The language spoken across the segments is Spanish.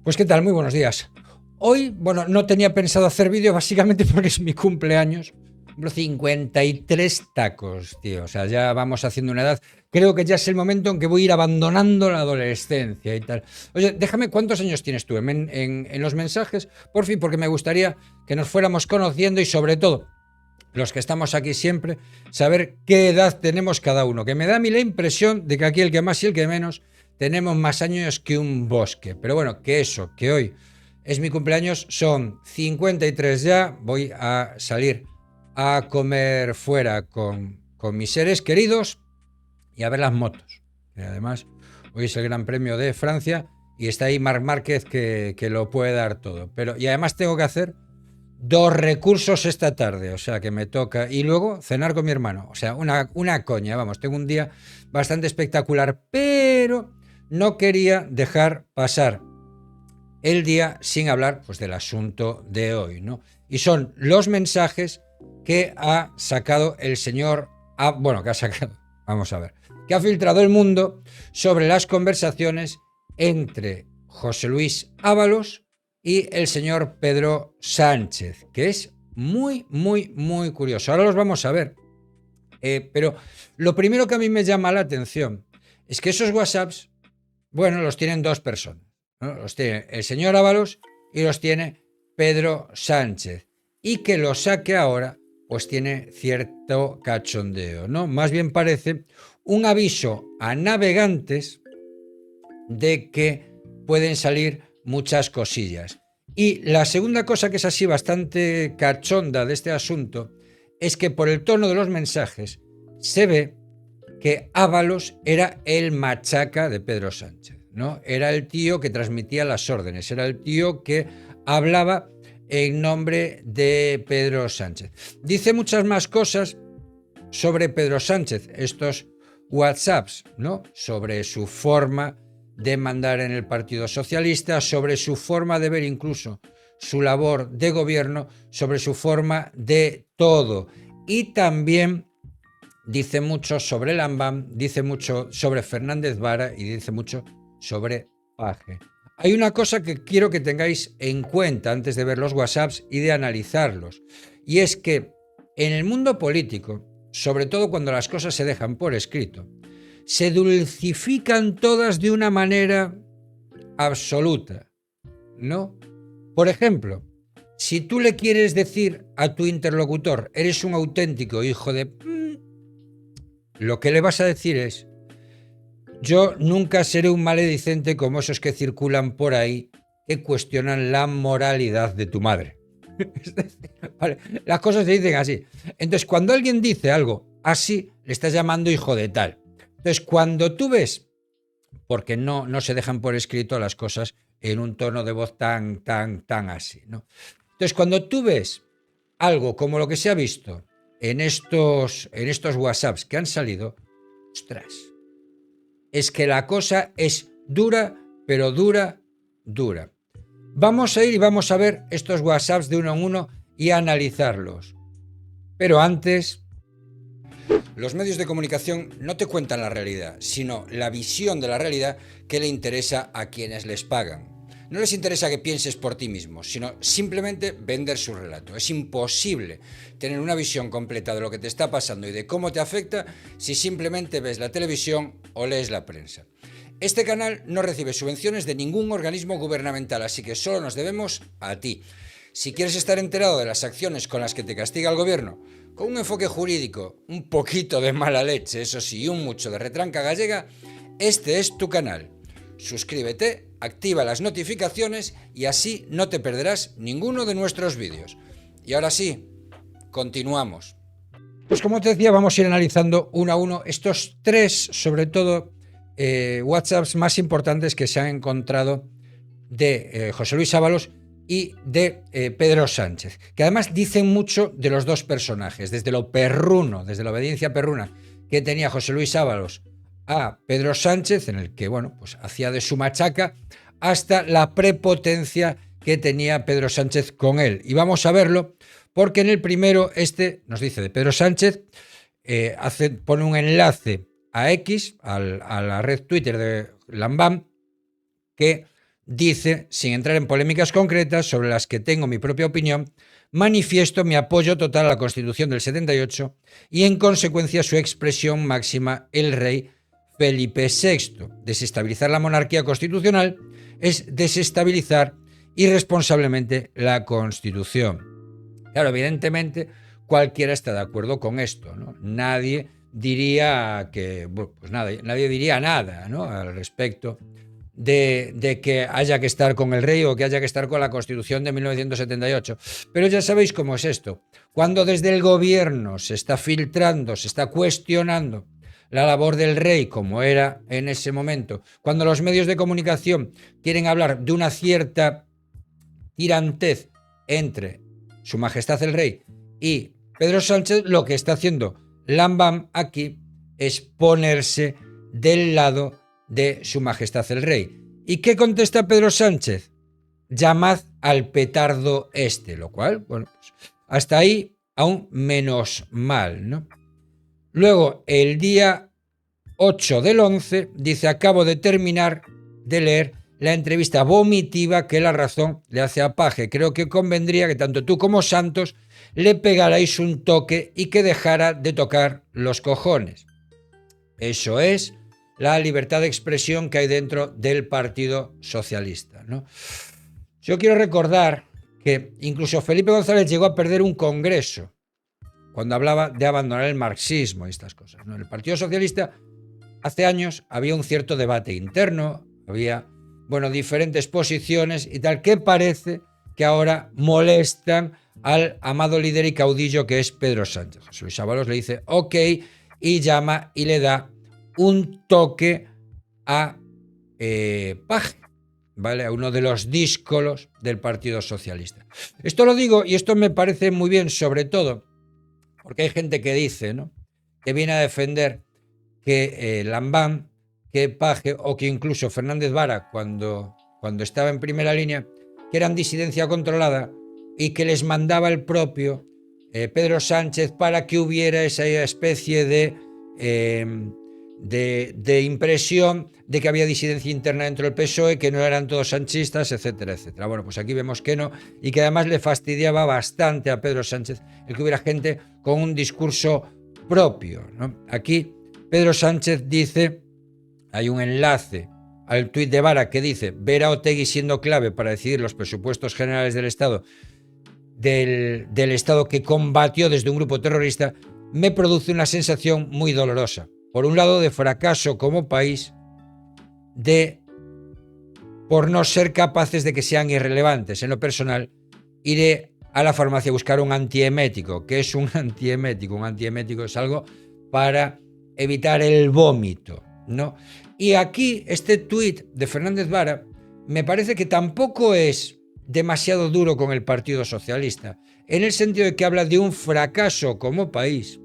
Pues qué tal, muy buenos días. Hoy, bueno, no tenía pensado hacer vídeo básicamente porque es mi cumpleaños. Cumplo 53 tacos, tío. O sea, ya vamos haciendo una edad. Creo que ya es el momento en que voy a ir abandonando la adolescencia y tal. Oye, déjame, ¿cuántos años tienes tú en los mensajes? Por fin, porque me gustaría que nos fuéramos conociendo y sobre todo, los que estamos aquí siempre, saber qué edad tenemos cada uno. Que me da a mí la impresión de que aquí el que más y el que menos tenemos más años que un bosque. Pero bueno, que hoy es mi cumpleaños, son 53 ya, voy a salir a comer fuera con mis seres queridos y a ver las motos. Y además, hoy es el Gran Premio de Francia y está ahí Marc Márquez que lo puede dar todo. Y además tengo que hacer 2 recursos esta tarde, o sea que me toca. Y luego cenar con mi hermano, o sea, una coña, vamos, tengo un día bastante espectacular, pero no quería dejar pasar el día sin hablar pues del asunto de hoy, ¿no? Y son los mensajes que ha sacado el señor, bueno, que ha sacado, vamos a ver, que ha filtrado el mundo sobre las conversaciones entre José Luis Ábalos y el señor Pedro Sánchez, que es muy, muy, muy curioso. Ahora los vamos a ver. Pero lo primero que a mí me llama la atención es que esos WhatsApps, bueno, los tienen dos personas, ¿no? Los tiene el señor Ábalos y los tiene Pedro Sánchez. Y que lo saque ahora, pues tiene cierto cachondeo, ¿no? Más bien parece un aviso a navegantes de que pueden salir muchas cosillas. Y la segunda cosa que es así bastante cachonda de este asunto es que por el tono de los mensajes se ve que Ábalos era el machaca de Pedro Sánchez, ¿no? Era el tío que transmitía las órdenes, era el tío que hablaba en nombre de Pedro Sánchez. Dice muchas más cosas sobre Pedro Sánchez, estos WhatsApps, ¿no? Sobre su forma de mandar en el Partido Socialista, sobre su forma de ver incluso su labor de gobierno, sobre su forma de todo. Y también dice mucho sobre Lambán, dice mucho sobre Fernández Vara y dice mucho sobre Paje. Hay una cosa que quiero que tengáis en cuenta antes de ver los WhatsApps y de analizarlos, y es que en el mundo político, sobre todo cuando las cosas se dejan por escrito, se dulcifican todas de una manera absoluta, ¿no? Por ejemplo, si tú le quieres decir a tu interlocutor, eres un auténtico hijo de... Lo que le vas a decir es, yo nunca seré un maledicente como esos que circulan por ahí que cuestionan la moralidad de tu madre. Es decir, vale, las cosas se dicen así. Entonces, cuando alguien dice algo así, le estás llamando hijo de tal. Entonces, cuando tú ves, porque no se dejan por escrito las cosas en un tono de voz tan así, ¿no? Entonces, cuando tú ves algo como lo que se ha visto en estos WhatsApps que han salido, ostras, es que la cosa es dura, pero dura. Vamos a ir y vamos a ver estos WhatsApps de uno en uno y a analizarlos. Pero antes, los medios de comunicación no te cuentan la realidad, sino la visión de la realidad que le interesa a quienes les pagan. No les interesa que pienses por ti mismo, sino simplemente vender su relato. Es imposible tener una visión completa de lo que te está pasando y de cómo te afecta si simplemente ves la televisión o lees la prensa. Este canal no recibe subvenciones de ningún organismo gubernamental, así que solo nos debemos a ti. Si quieres estar enterado de las acciones con las que te castiga el gobierno, con un enfoque jurídico, un poquito de mala leche, eso sí, y un mucho de retranca gallega, este es tu canal. Suscríbete, activa las notificaciones y así no te perderás ninguno de nuestros vídeos. Y ahora sí, continuamos. Pues como te decía, vamos a ir analizando uno a uno estos tres, sobre todo, WhatsApps más importantes que se han encontrado de José Luis Ábalos y de Pedro Sánchez, que además dicen mucho de los dos personajes, desde lo perruno, desde la obediencia perruna que tenía José Luis Ábalos a Pedro Sánchez, en el que, bueno, pues hacía de su machaca, hasta la prepotencia que tenía Pedro Sánchez con él. Y vamos a verlo, porque en el primero nos dice de Pedro Sánchez, pone un enlace a X, a la red Twitter de Lambán, que dice, sin entrar en polémicas concretas sobre las que tengo mi propia opinión, manifiesto mi apoyo total a la Constitución del 78 y en consecuencia su expresión máxima, el rey Felipe VI. Desestabilizar la monarquía constitucional es desestabilizar irresponsablemente la Constitución. Claro, evidentemente cualquiera está de acuerdo con esto, ¿no? Nadie diría que, bueno, pues nadie diría nada, ¿no?, al respecto de que haya que estar con el rey o que haya que estar con la Constitución de 1978. Pero ya sabéis cómo es esto. Cuando desde el gobierno se está filtrando, se está cuestionando la labor del rey como era en ese momento, cuando los medios de comunicación quieren hablar de una cierta tirantez entre Su Majestad el Rey y Pedro Sánchez, lo que está haciendo Lambam aquí es ponerse del lado de Su Majestad el Rey. ¿Y qué contesta Pedro Sánchez? Llamad al petardo este, lo cual, bueno, pues hasta ahí aún menos mal, ¿no? Luego, el día 8 del 11, dice, acabo de terminar de leer la entrevista vomitiva que La Razón le hace a Paje. Creo que convendría que tanto tú como Santos le pegarais un toque y que dejara de tocar los cojones. Eso es la libertad de expresión que hay dentro del Partido Socialista, ¿no? Yo quiero recordar que incluso Felipe González llegó a perder un congreso cuando hablaba de abandonar el marxismo y estas cosas, ¿no? En el Partido Socialista hace años había un cierto debate interno, había, bueno, diferentes posiciones y tal, que parece que ahora molestan al amado líder y caudillo que es Pedro Sánchez. José Luis Ábalos le dice ok y llama y le da un toque a Paje, ¿vale?, a uno de los díscolos del Partido Socialista. Esto lo digo y esto me parece muy bien, sobre todo porque hay gente que dice, ¿no?, que viene a defender que Lambán, que Paje o que incluso Fernández Vara cuando estaba en primera línea, que eran disidencia controlada y que les mandaba el propio Pedro Sánchez para que hubiera esa especie de impresión de que había disidencia interna dentro del PSOE, que no eran todos sanchistas, etcétera, etcétera. Bueno, pues aquí vemos que no, y que además le fastidiaba bastante a Pedro Sánchez el que hubiera gente con un discurso propio, ¿no? Aquí Pedro Sánchez dice, hay un enlace al tuit de Vara que dice, ver a Otegi siendo clave para decidir los presupuestos generales del Estado, del Estado que combatió desde un grupo terrorista, me produce una sensación muy dolorosa. Por un lado, de fracaso como país, por no ser capaces de que sean irrelevantes. En lo personal, iré a la farmacia a buscar un antiemético. ¿Qué es un antiemético? Un antiemético es algo para evitar el vómito, ¿no? Y aquí este tuit de Fernández Vara me parece que tampoco es demasiado duro con el Partido Socialista, en el sentido de que habla de un fracaso como país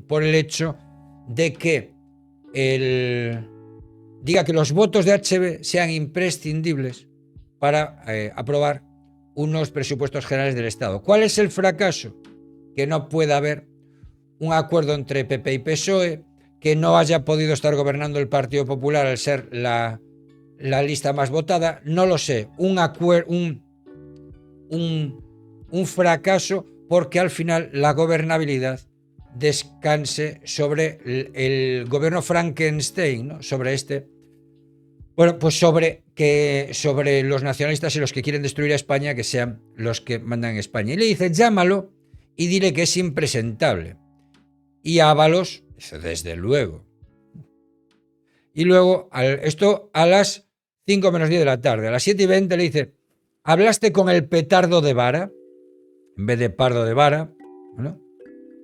por el hecho de que diga que los votos de HB sean imprescindibles para aprobar unos presupuestos generales del Estado. ¿Cuál es el fracaso? Que no pueda haber un acuerdo entre PP y PSOE, que no haya podido estar gobernando el Partido Popular al ser la lista más votada. No lo sé, un fracaso, porque al final la gobernabilidad descanse sobre el gobierno Frankenstein, ¿no? Sobre bueno, pues sobre los nacionalistas y los que quieren destruir a España, que sean los que mandan en España. Y le dice, llámalo y dile que es impresentable. Y Ábalos dice, desde luego. Y luego, esto a las 5 menos 10 de la tarde, a las 7:20 le dice, ¿hablaste con el petardo de Vara? En vez de Pardo de Vara, ¿no?,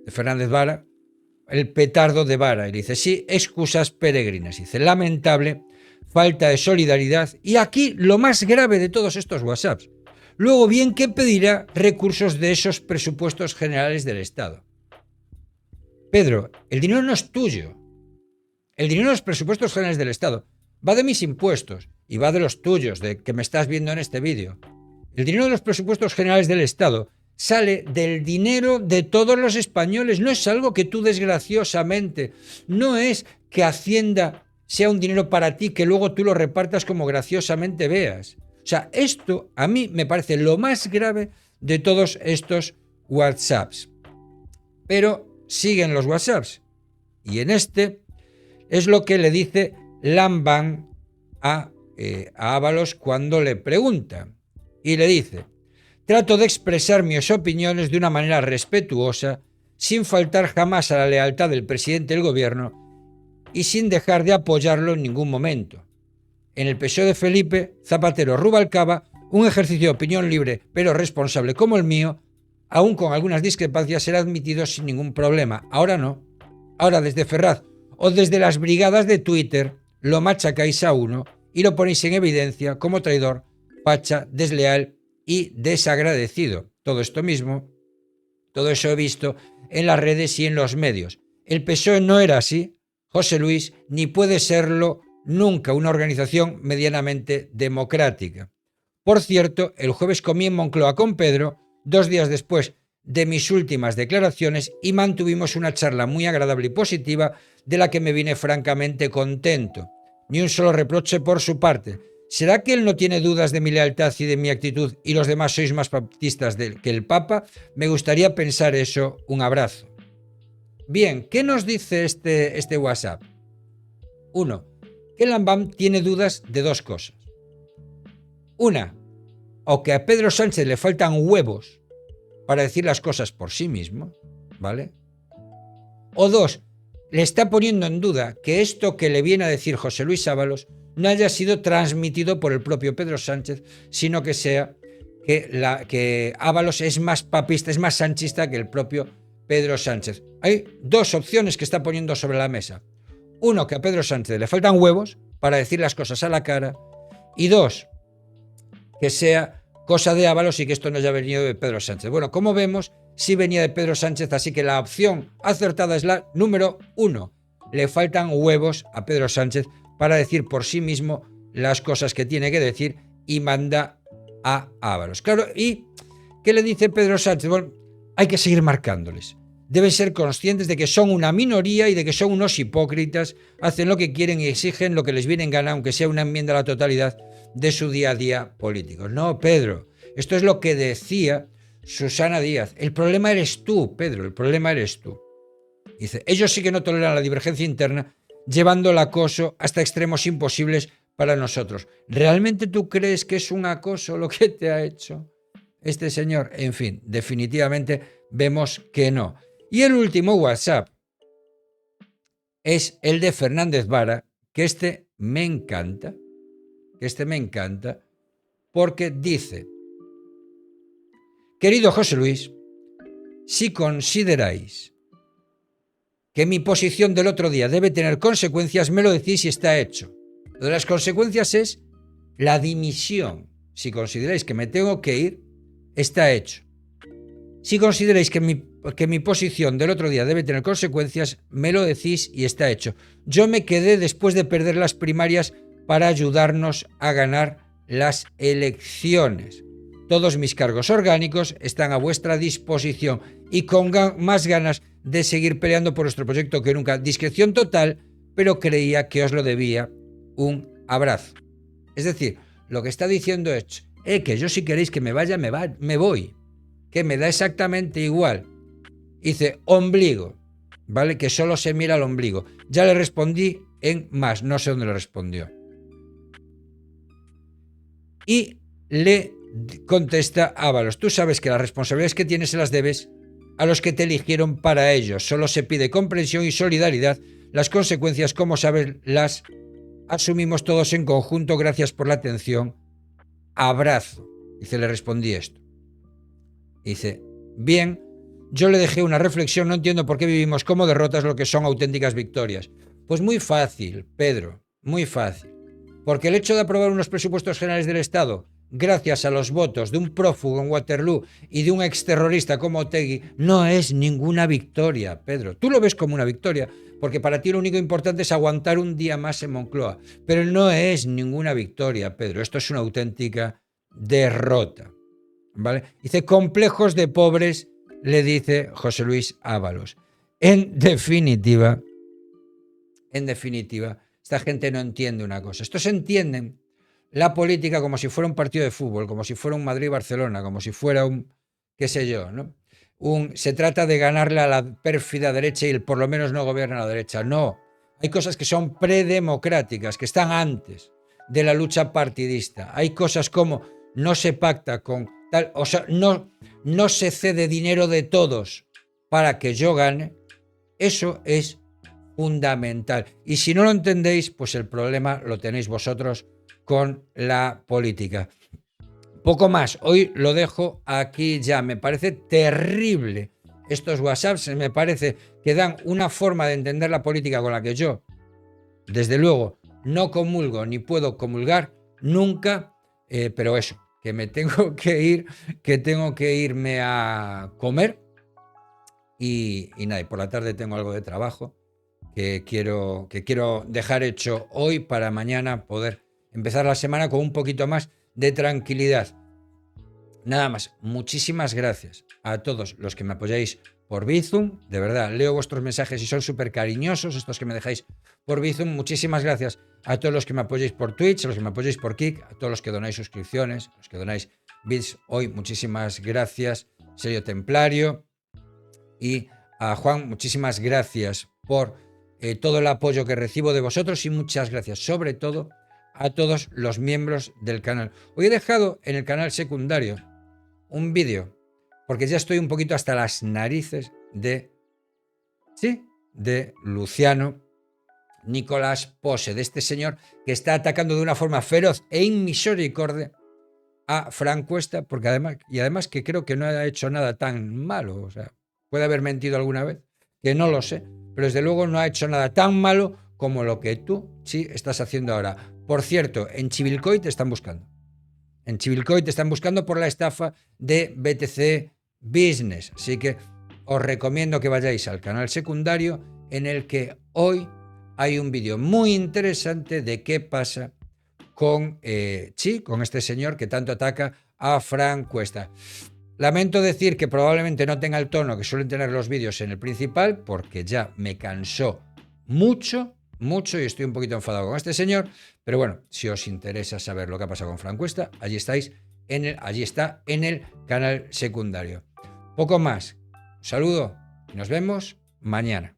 de Fernández Vara, el petardo de Vara. Y le dice, sí, excusas peregrinas. Y dice, lamentable falta de solidaridad. Y aquí lo más grave de todos estos WhatsApps. Luego bien que pedirá recursos de esos presupuestos generales del Estado. Pedro, el dinero no es tuyo. El dinero de los presupuestos generales del Estado va de mis impuestos y va de los tuyos, de que me estás viendo en este vídeo. El dinero de los presupuestos generales del Estado sale del dinero de todos los españoles. No es algo que tú desgraciosamente, no es que Hacienda sea un dinero para ti que luego tú lo repartas como graciosamente veas. O sea, esto a mí me parece lo más grave de todos estos WhatsApps. Pero siguen los WhatsApps. Y en este es lo que le dice Lambán a Ábalos cuando le pregunta. Y le dice: trato de expresar mis opiniones de una manera respetuosa, sin faltar jamás a la lealtad del presidente del gobierno y sin dejar de apoyarlo en ningún momento. En el PSOE de Felipe, Zapatero Rubalcaba, un ejercicio de opinión libre pero responsable como el mío, aún con algunas discrepancias, será admitido sin ningún problema. Ahora no. Ahora desde Ferraz o desde las brigadas de Twitter lo machacáis a uno y lo ponéis en evidencia como traidor, facha, desleal y desagradecido. Todo esto mismo, todo eso he visto en las redes y en los medios. El PSOE no era así, José Luis, ni puede serlo nunca una organización medianamente democrática. Por cierto, el jueves comí en Moncloa con Pedro, 2 días después de mis últimas declaraciones, y mantuvimos una charla muy agradable y positiva de la que me vine francamente contento. Ni un solo reproche por su parte. ¿Será que él no tiene dudas de mi lealtad y de mi actitud y los demás sois más papistas que el Papa? Me gustaría pensar eso. Un abrazo. Bien, ¿qué nos dice este WhatsApp? 1. Que Lambán tiene dudas de 2 cosas. Una, o que a Pedro Sánchez le faltan huevos para decir las cosas por sí mismo, ¿vale? O 2, le está poniendo en duda que esto que le viene a decir José Luis Ábalos no haya sido transmitido por el propio Pedro Sánchez, sino que sea que Ábalos es más papista, es más sanchista que el propio Pedro Sánchez. Hay 2 opciones que está poniendo sobre la mesa. 1, que a Pedro Sánchez le faltan huevos para decir las cosas a la cara. Y 2, que sea cosa de Ábalos y que esto no haya venido de Pedro Sánchez. Bueno, como vemos, sí venía de Pedro Sánchez, así que la opción acertada es la número 1. Le faltan huevos a Pedro Sánchez para decir por sí mismo las cosas que tiene que decir y manda a Ábalos. Claro, ¿y qué le dice Pedro Sánchez? Bueno, hay que seguir marcándoles. Deben ser conscientes de que son una minoría y de que son unos hipócritas, hacen lo que quieren y exigen lo que les viene en gana, aunque sea una enmienda a la totalidad de su día a día político. No, Pedro, esto es lo que decía Susana Díaz. El problema eres tú, Pedro, el problema eres tú. Dice, ellos sí que no toleran la divergencia interna, llevando el acoso hasta extremos imposibles para nosotros. ¿Realmente tú crees que es un acoso lo que te ha hecho este señor? En fin, definitivamente vemos que no. Y el último WhatsApp es el de Fernández Vara, que este me encanta, porque dice: querido José Luis, si consideráis que mi posición del otro día debe tener consecuencias, me lo decís y está hecho. Lo de las consecuencias es la dimisión. Si consideráis que me tengo que ir, está hecho. Si consideráis que mi posición del otro día debe tener consecuencias, me lo decís y está hecho. Yo me quedé después de perder las primarias para ayudarnos a ganar las elecciones. Todos mis cargos orgánicos están a vuestra disposición y con más ganas de seguir peleando por nuestro proyecto que nunca. Discreción total, pero creía que os lo debía. Un abrazo. Es decir, lo que está diciendo es que yo si queréis que me vaya, me voy. Que me da exactamente igual. Dice, ombligo, ¿vale? Que solo se mira al ombligo. Ya le respondí en más, no sé dónde le respondió. Y le contesta Ábalos, tú sabes que las responsabilidades que tienes se las debes a los que te eligieron para ello. Solo se pide comprensión y solidaridad. Las consecuencias, como sabes, las asumimos todos en conjunto. Gracias por la atención. Abrazo. Dice, le respondí esto. Dice, bien, yo le dejé una reflexión, no entiendo por qué vivimos como derrotas lo que son auténticas victorias. Pues muy fácil, Pedro, muy fácil. Porque el hecho de aprobar unos presupuestos generales del Estado, gracias a los votos de un prófugo en Waterloo y de un exterrorista como Otegi, no es ninguna victoria, Pedro. Tú lo ves como una victoria, porque para ti lo único importante es aguantar un día más en Moncloa. Pero no es ninguna victoria, Pedro. Esto es una auténtica derrota. ¿Vale? Dice, complejos de pobres, le dice José Luis Ábalos. En definitiva, esta gente no entiende una cosa. Estos entienden la política como si fuera un partido de fútbol, como si fuera un Madrid-Barcelona, como si fuera un, qué sé yo, ¿no? Se trata de ganarle a la pérfida derecha y por lo menos no gobierna la derecha. No, hay cosas que son predemocráticas, que están antes de la lucha partidista. Hay cosas como no se pacta con tal, o sea, no se cede dinero de todos para que yo gane. Eso es fundamental. Y si no lo entendéis, pues el problema lo tenéis vosotros con la política. Poco más, hoy lo dejo aquí ya. Me parece terrible estos WhatsApps, me parece que dan una forma de entender la política con la que yo, desde luego, no comulgo ni puedo comulgar nunca, pero eso, que me tengo que ir, que tengo que irme a comer y nada, y por la tarde tengo algo de trabajo que quiero dejar hecho hoy para mañana poder empezar la semana con un poquito más de tranquilidad. Nada más, muchísimas gracias a todos los que me apoyáis por Bizum. De verdad, leo vuestros mensajes y son súper cariñosos estos que me dejáis por Bizum. Muchísimas gracias a todos los que me apoyáis por Twitch, a los que me apoyáis por Kik, a todos los que donáis suscripciones, a los que donáis bits hoy. Muchísimas gracias, Sergio Templario. Y a Juan, muchísimas gracias por todo el apoyo que recibo de vosotros y muchas gracias, sobre todo, a todos los miembros del canal. Hoy he dejado en el canal secundario un vídeo, porque ya estoy un poquito hasta las narices de Luciano Nicolás Pose, de este señor que está atacando de una forma feroz e inmisericordia a Fran Cuesta, porque además que creo que no ha hecho nada tan malo, o sea, puede haber mentido alguna vez, que no lo sé, pero desde luego no ha hecho nada tan malo como lo que tú sí estás haciendo ahora. Por cierto, en Chivilcoy te están buscando. En Chivilcoy te están buscando por la estafa de BTC Business. Así que os recomiendo que vayáis al canal secundario en el que hoy hay un vídeo muy interesante de qué pasa con este señor que tanto ataca a Fran Cuesta. Lamento decir que probablemente no tenga el tono que suelen tener los vídeos en el principal, porque ya me cansó mucho y estoy un poquito enfadado con este señor, pero bueno, si os interesa saber lo que ha pasado con Fran Cuesta, allí está en el canal secundario. Poco más. Un saludo y nos vemos mañana.